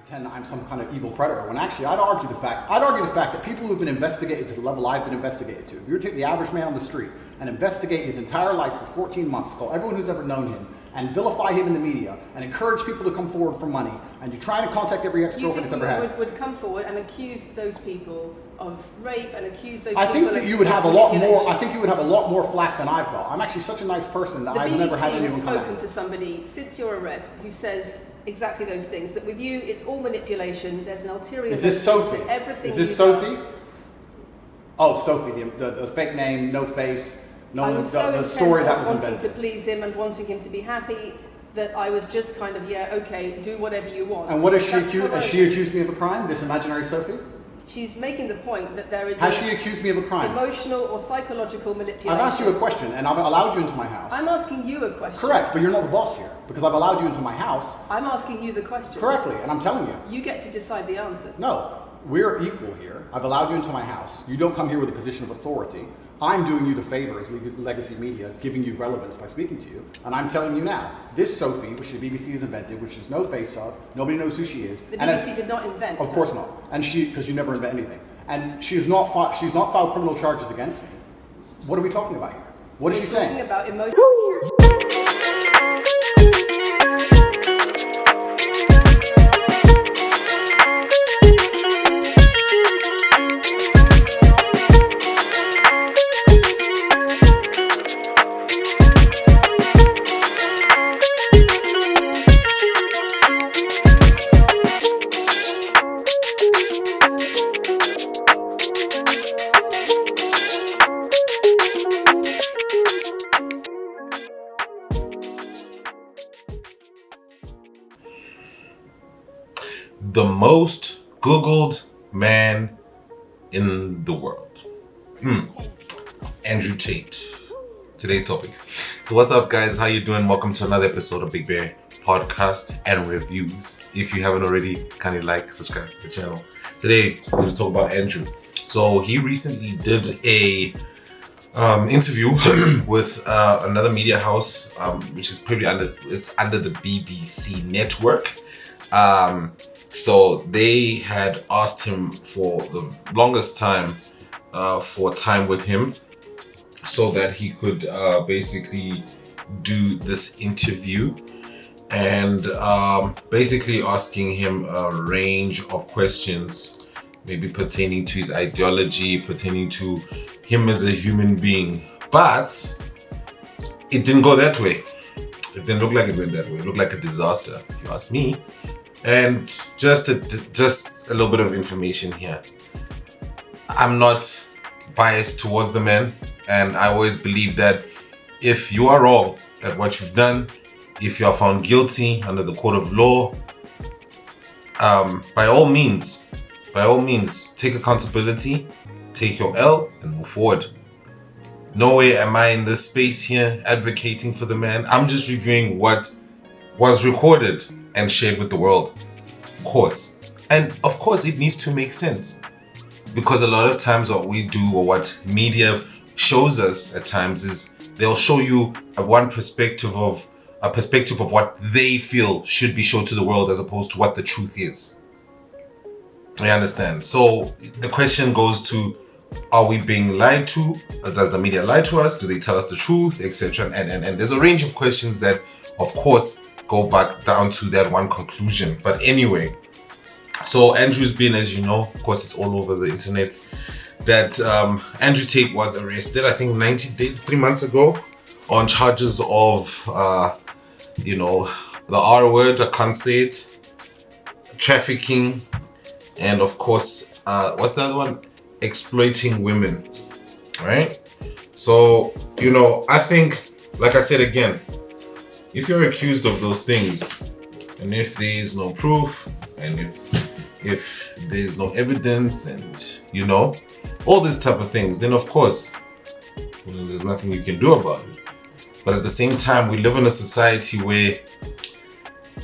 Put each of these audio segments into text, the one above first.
pretend I'm some kind of evil predator, when actually I'd argue the fact that people who've been investigated to the level I've been investigated to, if you were to take the average man on the street and investigate his entire life for 14 months, call everyone who's ever known him, and vilify him in the media, and encourage people to come forward for money, and you try to contact every ex-girlfriend he's ever had. Would come forward and accuse those people of rape and accuse those I people think of that you would have a lot more. manipulation. I think you would have a lot more flack than I've got. I'm actually such a nice person that I've never had anyone come has at spoken me. to somebody since your arrest who says exactly those things. That with you, it's all manipulation. There's an ulterior. Is this motive to Sophie? Everything. Is this Sophie? Oh, it's Sophie. The fake name, no face, the story that was invented. Wanting to please him and wanting him to be happy. That I was just kind of, okay, do whatever you want. And what is she accused? Has she accused me of a crime? This imaginary Sophie? She's making the point that there is. Has she accused me of a crime? Emotional or psychological manipulation. I've asked you a question, and I've allowed you into my house. I'm asking you a question. Correct, but you're not the boss here because I've allowed you into my house. I'm asking you the question. Correctly, and I'm telling you. You get to decide the answers. No, we're equal here. I've allowed you into my house. You don't come here with a position of authority. I'm doing you the favor as legacy media, giving you relevance by speaking to you. And I'm telling you now, this Sophie, which the BBC has invented, which there's no face of, nobody knows who she is. The BBC did not invent. Of course not. And because you never invent anything. And she's not filed criminal charges against me. What are we talking about here? What is she saying? Talking about emotion. The most Googled man in the world. Andrew Tate. Today's topic. So what's up, guys? How you doing? Welcome to another episode of Big Bear Podcast and Reviews. If you haven't already, kindly like, subscribe to the channel. Today, we're going to talk about Andrew. So he recently did a interview with another media house, which is probably under the BBC network. So they had asked him for the longest time for time with him so that he could basically do this interview, and basically asking him a range of questions, maybe pertaining to his ideology, pertaining to him as a human being. But it didn't go that way. It didn't look like it went that way. It looked like a disaster, if you ask me. And just a little bit of information here. I'm not biased towards the man, and I always believe that if you are wrong at what you've done, if you are found guilty under the court of law, by all means, take accountability, take your L, and move forward. No way am I in this space here advocating for the man. I'm just reviewing what was recorded and shared with the world, of course. And of course it needs to make sense, because a lot of times what we do, or what media shows us at times, is they'll show you a perspective of what they feel should be shown to the world, as opposed to what the truth is. I understand. So the question goes to, are we being lied to? Does the media lie to us? Do they tell us the truth, etc.? And there's a range of questions that, of course, go back down to that one conclusion. But anyway, so Andrew's been, as you know, of course, it's all over the internet, that Andrew Tate was arrested, I think 90 days, 3 months ago, on charges of, the R word, I can't say it, trafficking, and of course, what's the other one? Exploiting women, right? So, I think, like I said again, if you're accused of those things, and if there is no proof, and if there's no evidence, and all these type of things, then of course, there's nothing you can do about it. But at the same time, we live in a society where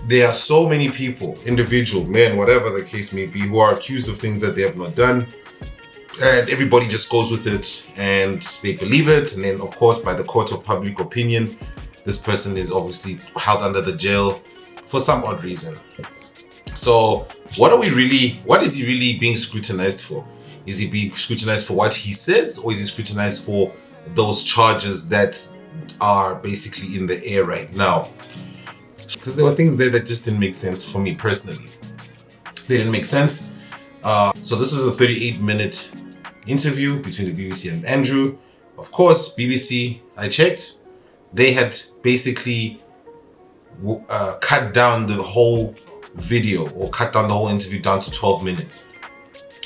there are so many people, individual men, whatever the case may be, who are accused of things that they have not done, and everybody just goes with it and they believe it, and then of course, by the court of public opinion, this person is obviously held under the jail for some odd reason. So what is he really being scrutinized for? Is he being scrutinized for what he says, or is he scrutinized for those charges that are basically in the air right now? Because there were things there that just didn't make sense for me personally. They didn't make sense. So this is a 38-minute interview between the BBC and Andrew. Of course, BBC, I checked, they had basically cut down the whole video, or cut down the whole interview down to 12 minutes.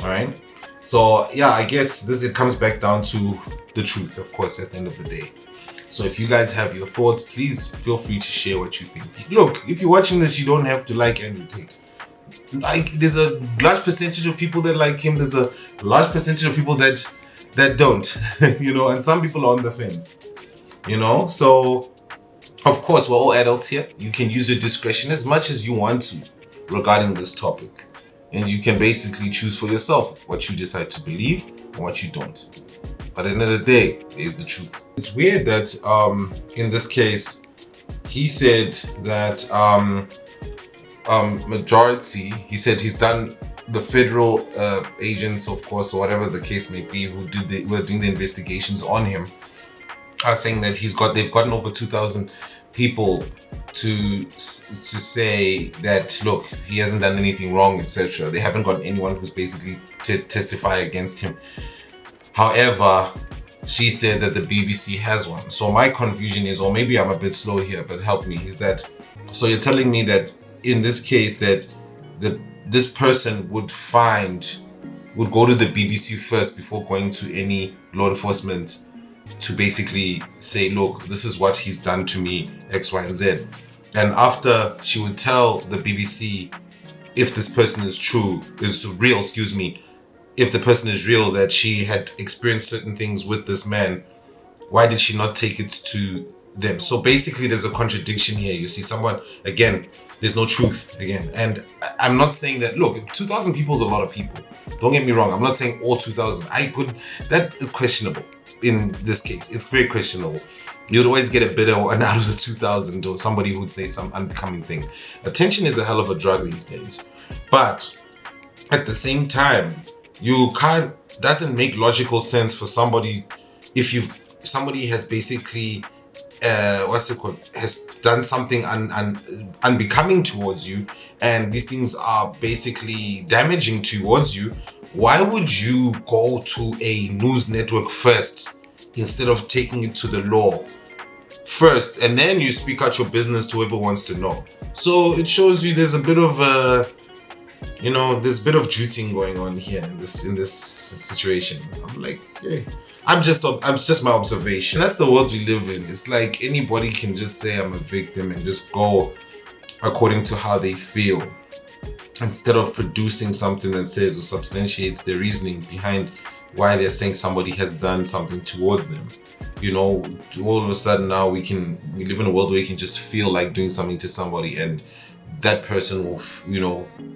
All right. So yeah, I guess it comes back down to the truth, of course, at the end of the day. So if you guys have your thoughts, please feel free to share what you think. Look, if you're watching this, you don't have to like Andrew Tate. Like, there's a large percentage of people that like him. There's a large percentage of people that don't, and some people are on the fence, So, of course, we're all adults here. You can use your discretion as much as you want to regarding this topic. And you can basically choose for yourself what you decide to believe and what you don't. But at the end of the day, there's the truth. It's weird that in this case, he said that majority, he said he's done the federal agents, of course, or whatever the case may be, who were doing the investigations on him, are saying that they've gotten over 2,000 people to say that, look, he hasn't done anything wrong, etc. They haven't got anyone who's basically testify against him. However, she said that the BBC has one. So my confusion is, or maybe I'm a bit slow here, but help me, is that, so you're telling me that in this case that this person would go to the BBC first before going to any law enforcement to basically say, look, this is what he's done to me, X, Y, and Z. And after she would tell the BBC if this person is real, if the person is real, that she had experienced certain things with this man, why did she not take it to them? So basically there's a contradiction here. You see, someone, again, there's no truth again. And I'm not saying that, look, 2,000 people is a lot of people. Don't get me wrong. I'm not saying all 2,000. That is questionable in this case. It's very questionable. You'd always get a bit of an out of the 2,000, or somebody who would say some unbecoming thing. Attention is a hell of a drug these days. But at the same time, doesn't make logical sense for somebody, somebody has basically, has done something unbecoming towards you, and these things are basically damaging towards you. Why would you go to a news network first instead of taking it to the law first, and then you speak out your business to whoever wants to know? So it shows you there's a bit of there's a bit of juicing going on here in this situation. I'm like, hey. I'm just my observation. That's the world we live in. It's like anybody can just say I'm a victim and just go according to how they feel, instead of producing something that says or substantiates their reasoning behind why they're saying somebody has done something towards them. All of a sudden now we live in a world where you can just feel like doing something to somebody, and that person will,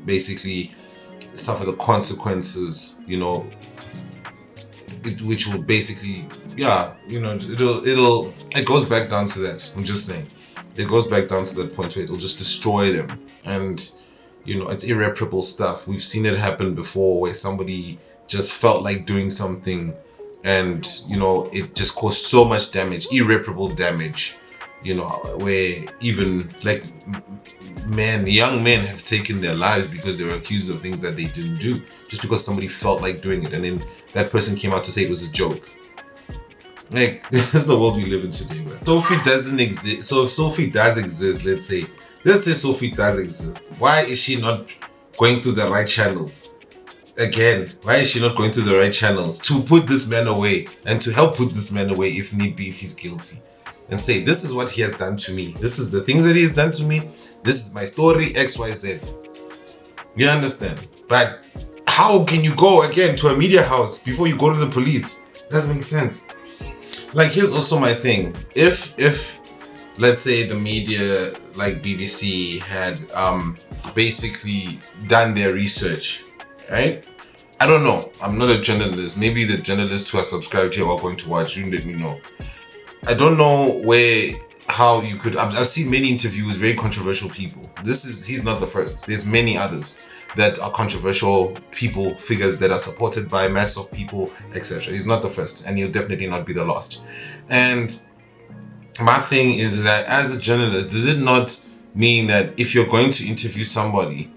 basically suffer the consequences, which will basically, it goes back down to that. I'm just saying, it goes back down to that point where it'll just destroy them. And, it's irreparable stuff. We've seen it happen before, where somebody just felt like doing something and, it just caused so much damage, irreparable damage, where even like young men have taken their lives because they were accused of things that they didn't do, just because somebody felt like doing it, and then that person came out to say it was a joke. Like, that's the world we live in today, man. Sophie doesn't exist. So if Sophie does exist, let's say Sophie does exist, why is she not going through the right channels? Again, why is she not going through the right channels to put this man away, and to help put this man away if need be, if he's guilty, and say, this is what he has done to me, this is the thing that he has done to me, this is my story, XYZ. You understand? But how can you go again to a media house before you go to the police? Doesn't make sense. Like, here's also my thing. If let's say the media like BBC had basically done their research, right? I don't know. I'm not a journalist. Maybe the journalists who are subscribed here are going to watch. You let me know. I don't know how you could. I've seen many interviews with very controversial people. He's not the first. There's many others that are controversial people, figures that are supported by mass of people, etc. He's not the first, and he'll definitely not be the last. And my thing is that as a journalist, does it not mean that if you're going to interview somebody,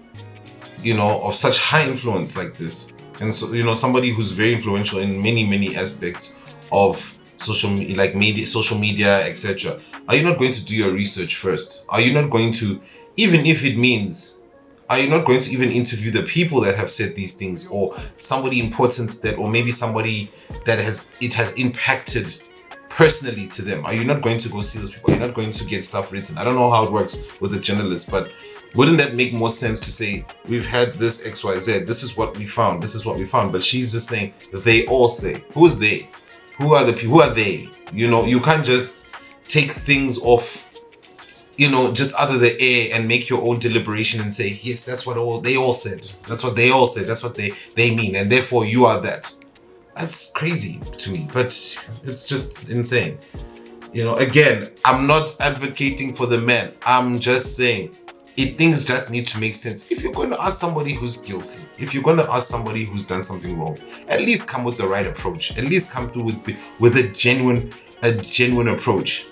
of such high influence like this, and so somebody who's very influential in many aspects of social media, etc., are you not going to do your research first? Are you not going to, are you not going to even interview the people that have said these things, or somebody important or maybe somebody that has impacted personally to them? Are you not going to go see those people? Are you not going to get stuff written? I don't know how it works with the journalists, but wouldn't that make more sense to say, we've had this XYZ, this is what we found, but she's just saying, they all say. Who's they? Who are the people? Who are they? You can't just take things off, just out of the air and make your own deliberation and say, yes, that's what they all said. That's what they all said. That's what they mean. And therefore you are that. That's crazy to me, but it's just insane. Again, I'm not advocating for the man. I'm just saying things just need to make sense. If you're going to ask somebody who's guilty, if you're going to ask somebody who's done something wrong, at least come with the right approach. At least come through with a genuine approach.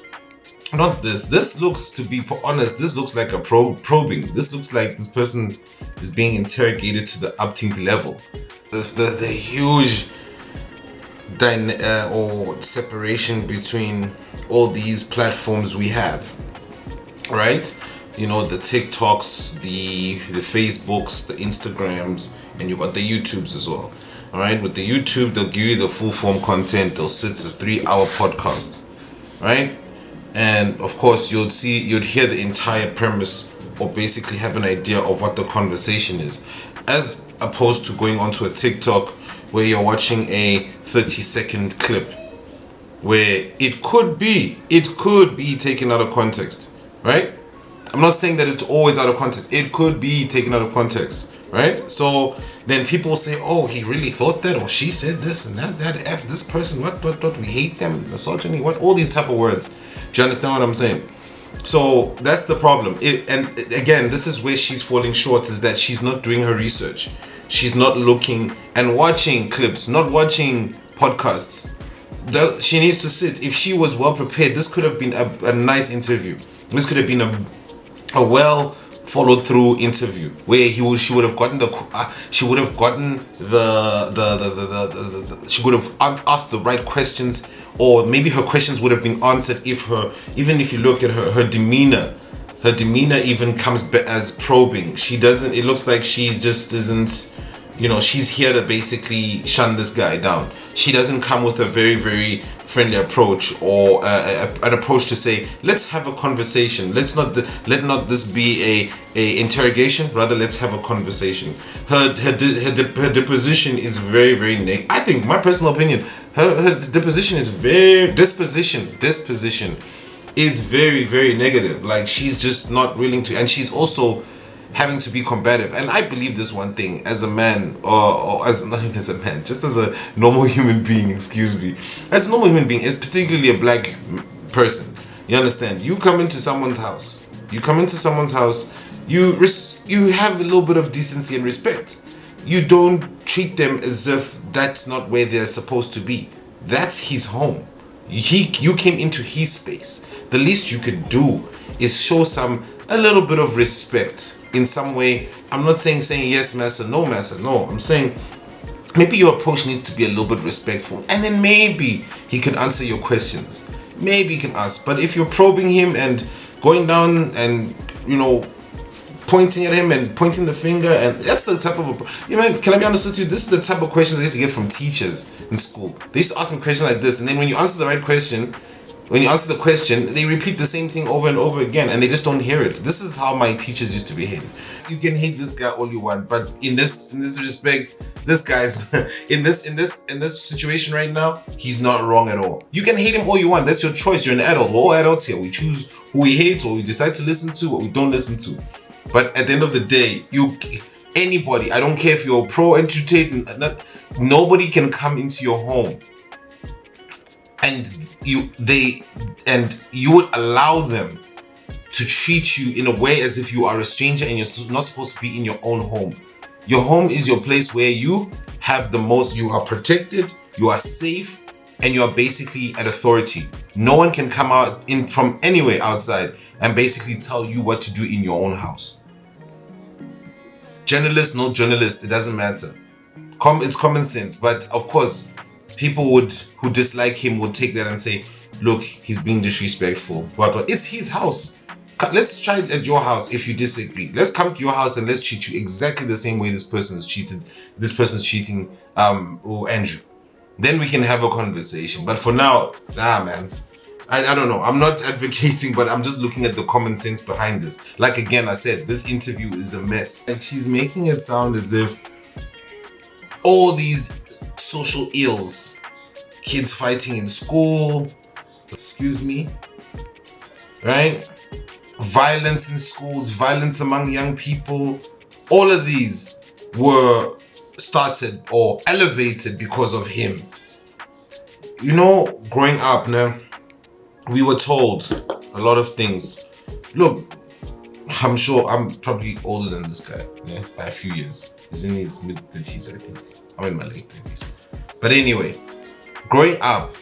Not this. This looks, to be honest, this looks like a probing. This looks like this person is being interrogated to the upteenth level. The huge or separation between all these platforms we have, right? The TikToks, the Facebooks, the Instagrams, and you got the YouTubes as well. All right, with the YouTube, they'll give you the full form content. They'll sit a 3-hour podcast, right? And of course, you'd hear the entire premise, or basically have an idea of what the conversation is, as opposed to going onto a TikTok where you're watching a 30-second clip where it could be taken out of context, right? I'm not saying that it's always out of context. It could be taken out of context, right? So then people say, oh, he really thought that, or she said this and that F this person, what, we hate them, misogyny, what, all these type of words. Do you understand what I'm saying? So that's the problem. And again, this is where she's falling short, is that she's not doing her research. She's not looking and watching clips, not watching podcasts. She needs to sit. If she was well prepared, this could have been a nice interview. This could have been a well followed through interview where she would have gotten she would have asked the right questions, or maybe her questions would have been answered even if you look at her demeanor even comes as probing. It looks like she just isn't, she's here to basically shun this guy down. She doesn't come with a very, very friendly approach, or an approach to say, let's have a conversation. Let not this be a interrogation. Rather, let's have a conversation. Her deposition is very, very negative. I think, my personal opinion, her disposition is very, very negative. Like, she's just not willing to, and she's also having to be combative. And I believe this one thing, as a man, or as not even as a man, just as a normal human being, as a normal human being, is particularly a black person. You understand? You come into someone's house, you have a little bit of decency and respect. You don't treat them as if that's not where they're supposed to be. That's his home. You came into his space. The least you could do is show a little bit of respect in some way. I'm not saying yes, master, no, master. No, I'm saying maybe your approach needs to be a little bit respectful, and then maybe he can answer your questions. Maybe he can ask. But if you're probing him and going down and, pointing at him and pointing the finger, and that's the type of, can I be honest with you? This is the type of questions I used to get from teachers in school. They used to ask me questions like this, and then when you answer the right question, they repeat the same thing over and over again, and they just don't hear it. This is how my teachers used to behave. You can hate this guy all you want, but in this respect, this guy's in this situation right now, he's not wrong at all. You can hate him all you want. That's your choice. You're an adult. We're all adults here. We choose who we hate, or we decide to listen to, or we don't listen to. But at the end of the day, anybody, I don't care if you're pro-entertainment, nobody can come into your home and you would allow them to treat you in a way as if you are a stranger and you're not supposed to be in your own home. Your home is your place where you have you are protected, you are safe, and you are basically an authority. No one can come out in from anywhere outside and basically tell you what to do in your own house. Journalist, no journalist, it doesn't matter. It's common sense, but of course, people who dislike him would take that and say, look, he's being disrespectful. What? It's his house. Let's try it at your house if you disagree. Let's come to your house and let's treat you exactly the same way this person's cheating Andrew. Then we can have a conversation. But for now, man. I don't know. I'm not advocating, but I'm just looking at the common sense behind this. Like again, I said, this interview is a mess. Like she's making it sound as if all these social ills, kids fighting in school, right? Violence in schools, violence among young people, all of these were started or elevated because of him. You know, growing up now, we were told a lot of things. Look, I'm sure I'm probably older than this guy, yeah, by a few years. He's in his mid-30s, I think. I'm in my late 30s. But anyway, growing up,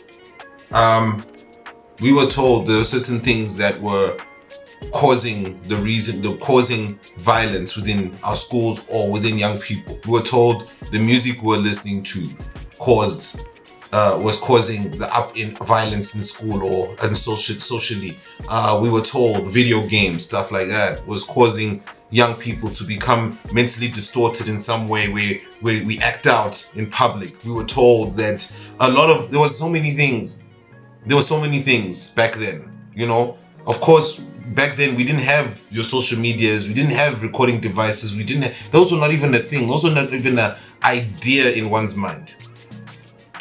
we were told there were certain things that were causing violence within our schools or within young people. We were told the music we were listening to was causing the up in violence in school or and socially. We were told video games, stuff like that, was causing young people to become mentally distorted in some way where we act out in public. We were told that there were so many things back then, you know. Of course, back then we didn't have your social medias, we didn't have recording devices, those were not even a thing, those were not even an idea in one's mind.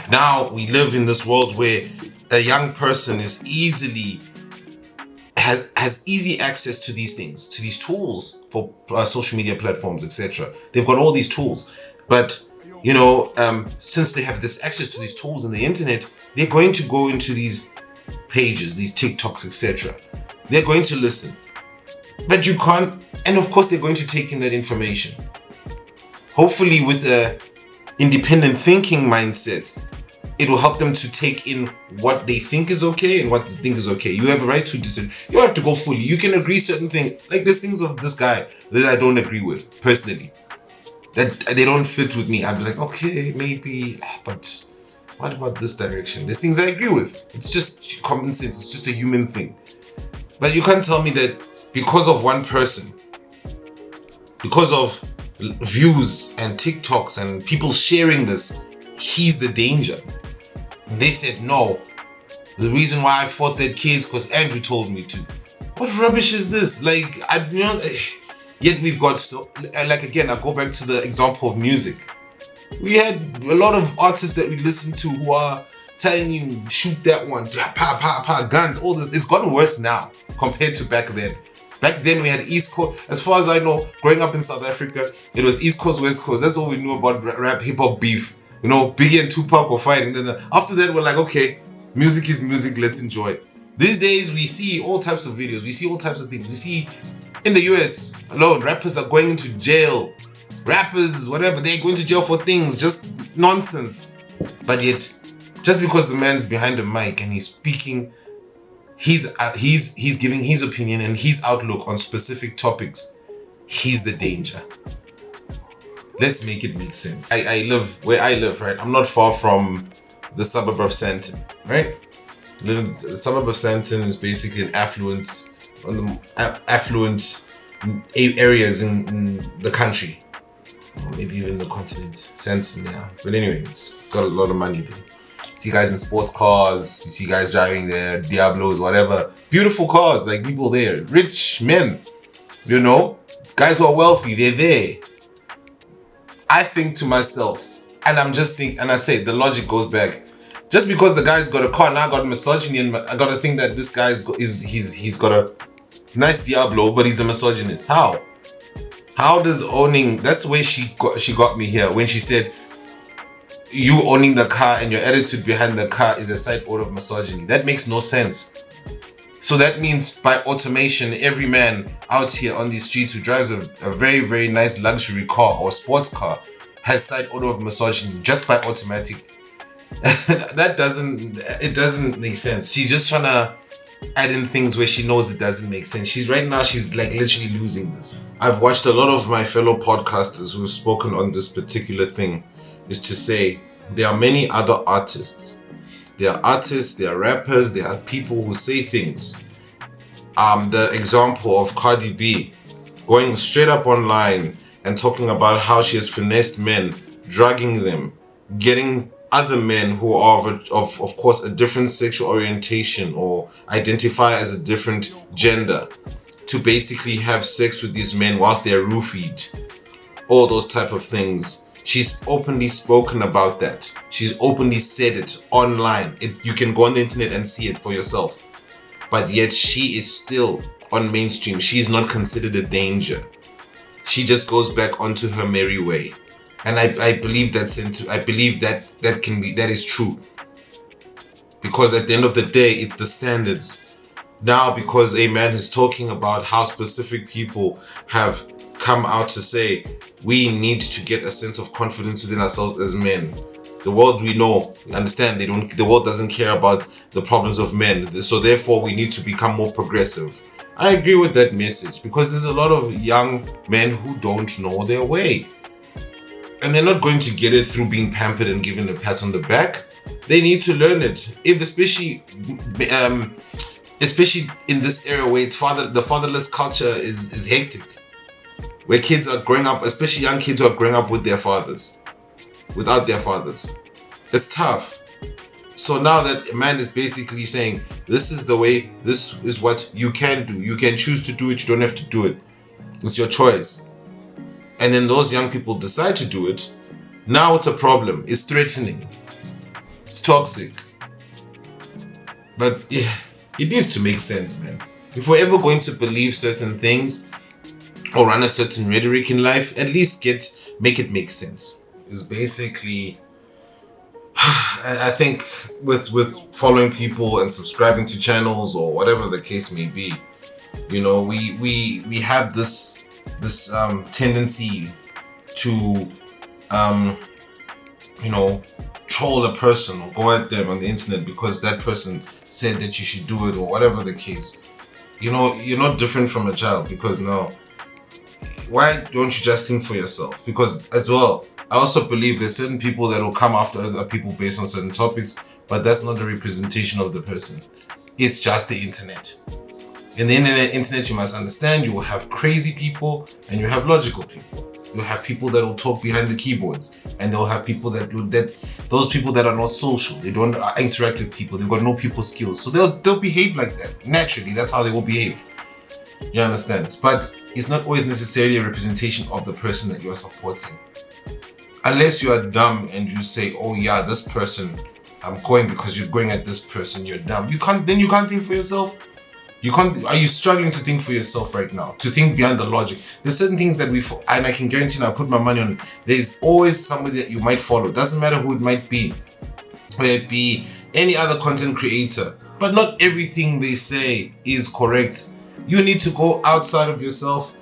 Now we live in this world where a young person is has easy access to these things, to these tools for social media platforms, etc. They've got all these tools, but you know, since they have this access to these tools and the internet, they're going to go into these pages, these TikToks, etc. They're going to listen, but you can't, and of course they're going to take in that information. Hopefully with a independent thinking mindset, it will help them to take in what they think is okay and what they think is okay. You have a right to disagree. You don't have to go fully. You can agree certain things. Like there's things of this guy that I don't agree with personally, that they don't fit with me. I'd be like, okay, maybe, but what about this direction? There's things I agree with. It's just common sense. It's just a human thing. But you can't tell me that because of one person, because of views and TikToks and people sharing this, he's the danger. And they said, no, the reason why I fought that case because Andrew told me to. What rubbish is this? Like, yet we've got, like again, I go back to the example of music. We had a lot of artists that we listen to who are telling you, shoot that one, guns, all this. It's gotten worse now compared to back then. Back then we had East Coast. As far as I know, growing up in South Africa, it was East Coast, West Coast. That's all we knew about rap, hip hop beef. You know, Biggie and Tupac were fighting. Then after that, we're like, okay, music is music. Let's enjoy it. These days, we see all types of videos. We see all types of things. We see in the US alone, rappers are going into jail. Rappers, whatever, they're going to jail for things, just nonsense. But yet, just because the man's behind the mic and he's speaking, he's giving his opinion and his outlook on specific topics, he's the danger. Let's make it make sense. I live where I live, right? I'm not far from the suburb of Sandton, right? The suburb of Sandton is basically an affluent areas in the country, or maybe even the continent. Sandton, yeah. But anyway, it's got a lot of money there. You see guys in sports cars, you see guys driving their Diablos, whatever. Beautiful cars, like people there, rich men, you know, guys who are wealthy, they're there. I think to myself, and I'm just thinking, and I say the logic goes back. Just because the guy's got a car, now I got misogyny, and I gotta think that this guy's he's got a nice Diablo, but he's a misogynist. How? How does owning? That's the way she got me here when she said, you owning the car and your attitude behind the car is a side order of misogyny. That makes no sense. So that means by automation, every man out here on these streets who drives a very, very nice luxury car or sports car has side order of misogyny just by automatic. It doesn't make sense. She's just trying to add in things where she knows it doesn't make sense. She's like literally losing this. I've watched a lot of my fellow podcasters who've spoken on this particular thing, is to say there are many other artists. There are artists, there are rappers, there are people who say things. The example of Cardi B going straight up online and talking about how she has finessed men, drugging them, getting other men who are of course a different sexual orientation or identify as a different gender to basically have sex with these men whilst they're roofied. All those type of things. She's openly spoken about that. She's openly said it online. You can go on the internet and see it for yourself. But yet she is still on mainstream. She's not considered a danger. She just goes back onto her merry way. And I believe that is true. Because at the end of the day, it's the standards. Now, because a man is talking about how specific people have come out to say, we need to get a sense of confidence within ourselves as men. The world, we know, we understand, the world doesn't care about the problems of men. So therefore, we need to become more progressive. I agree with that message because there's a lot of young men who don't know their way. And they're not going to get it through being pampered and given a pat on the back. They need to learn it. Especially in this era where the fatherless culture is hectic. Where kids are growing up, especially young kids who are growing up with their fathers, without their fathers. It's tough. So now that a man is basically saying, this is the way, this is what you can do. You can choose to do it, you don't have to do it. It's your choice. And then those young people decide to do it. Now it's a problem. It's threatening. It's toxic. But yeah, it needs to make sense, man. If we're ever going to believe certain things or run a certain rhetoric in life, at least make it make sense. It's basically, I think with following people and subscribing to channels or whatever the case may be, you know, we have this tendency to troll a person or go at them on the internet because that person said that you should do it or whatever the case. You know, you're not different from a child because now, why don't you just think for yourself? Because as well, I also believe there's certain people that will come after other people based on certain topics, but that's not the representation of the person. It's just the internet. In the internet, you must understand, you will have crazy people and you have logical people. You'll have people that will talk behind the keyboards, and they'll have people those people that are not social. They don't interact with people. They've got no people skills. So they'll behave like that. Naturally, that's how they will behave. You understand? But it's not always necessarily a representation of the person that you're supporting. Unless you are dumb and you say, oh yeah, this person, I'm going because you're going at this person, you're dumb. You can't think for yourself. Are you struggling to think for yourself right now? To think beyond the logic? There's certain things that and I can guarantee you, I put my money on, there's always somebody that you might follow. Doesn't matter who it might be. Whether it be any other content creator. But not everything they say is correct. You need to go outside of yourself,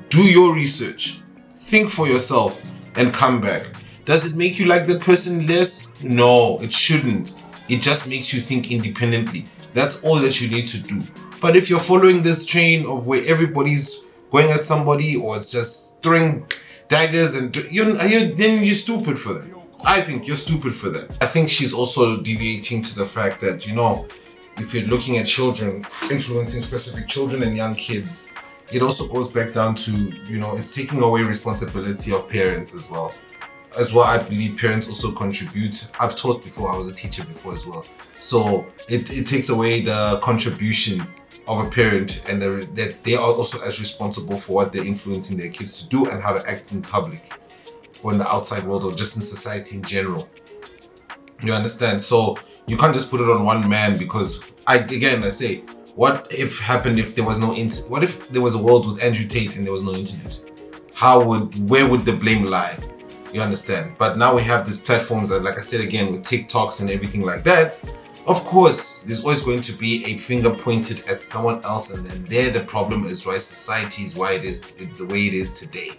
do your research, think for yourself, and come back. Does it make you like that person less? No, it shouldn't. It just makes you think independently. That's all that you need to do. But if you're following this train of where everybody's going at somebody or it's just throwing daggers and then you're stupid for that. I think you're stupid for that. I think she's also deviating to the fact that, if you're looking at children, influencing specific children and young kids, it also goes back down to, it's taking away responsibility of parents as well. As well, I believe parents also contribute. I've taught before, I was a teacher before as well. So it takes away the contribution of a parent and that they are also as responsible for what they're influencing their kids to do and how to act in public or in the outside world or just in society in general. You understand? So you can't just put it on one man because, I say, what if happened if there was no internet? What if there was a world with Andrew Tate and there was no internet? Where would the blame lie? You understand? But now we have these platforms that, like I said again, with TikToks and everything like that. Of course, there's always going to be a finger pointed at someone else, and then there the problem is why society is why it is the way it is today.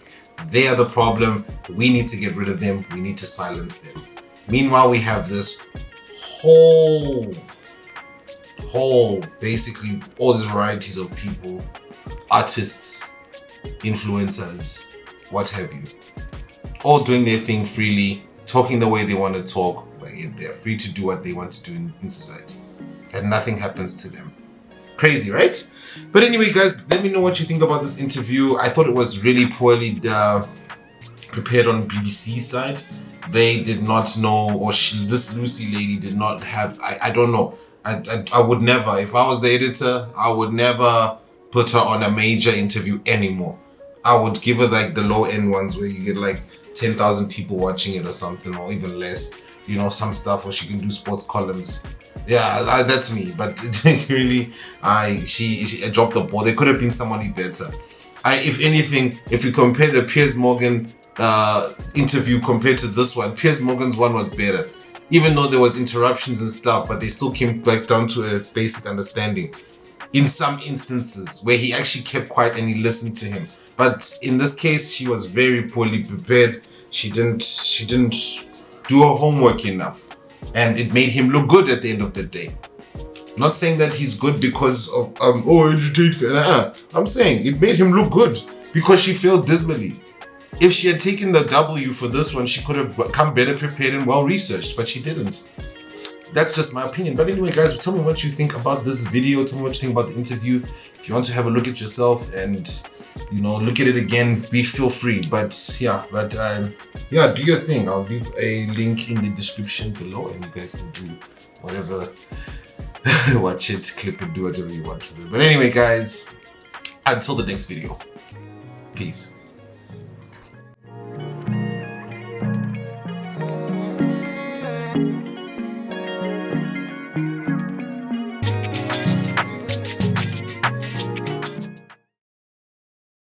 They are the problem. We need to get rid of them. We need to silence them. Meanwhile, we have this whole basically all these varieties of people, artists, influencers, what have you, all doing their thing freely, talking the way they want to talk. They're free to do what they want to do in society, and nothing happens to them. Crazy, right? But anyway, guys, let me know what you think about this interview. I thought it was really poorly prepared on BBC's side. They did not know, or this Lucy lady did not have, I don't know. I would never, if I was the editor, I would never put her on a major interview anymore. I would give her like the low end ones where you get like 10,000 people watching it or something, or even less. You know, some stuff where she can do sports columns. Yeah, that's me. But really, she dropped the ball. There could have been somebody better. If anything, if you compare the Piers Morgan interview compared to this one, Piers Morgan's one was better. Even though there was interruptions and stuff, but they still came back down to a basic understanding. In some instances where he actually kept quiet and he listened to him. But in this case, she was very poorly prepared. She didn't do her homework enough. And it made him look good at the end of the day. Not saying that he's good because of, I'm saying it made him look good because she failed dismally. If she had taken the W for this one, she could have come better prepared and well researched, but she didn't. That's just my opinion. But anyway, guys, tell me what you think about this video. Tell me what you think about the interview. If you want to have a look at yourself and, you know, look at it again, feel free. But yeah, do your thing. I'll leave a link in the description below and you guys can do whatever, watch it, clip it, do whatever you want with it. But anyway, guys, until the next video, peace.